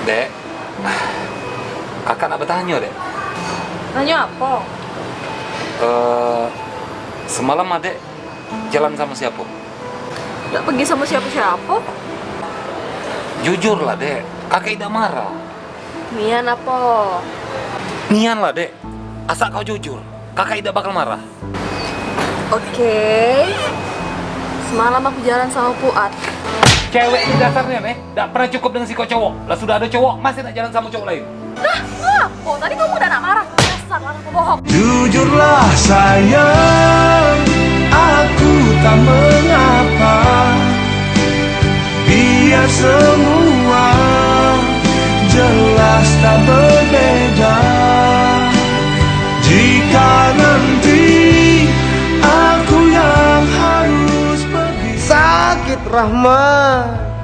Dek, kakak nak bertanya, Dek. Nanya apa? Semalam adek jalan sama siapa? Gak pergi sama siapa-siapa? Jujur lah, Dek. Kakak tidak marah. Nian apa? Nian lah, Dek. Asal kau jujur, kakak tidak bakal marah. Oke. Semalam aku jalan sama Fuad. Cewek ini dasarnya, nih, tidak pernah cukup dengan si cowok. Lah sudah ada cowok, masih nak jalan sama cowok lain. Oh, tadi kamu udah nak marah. Dasar anak pembohong. Jujurlah sayang, aku tak mengapa. Biar semua jelas tak berbeda. Jika nanti aku yang harus pergi. Sakit Rahmat.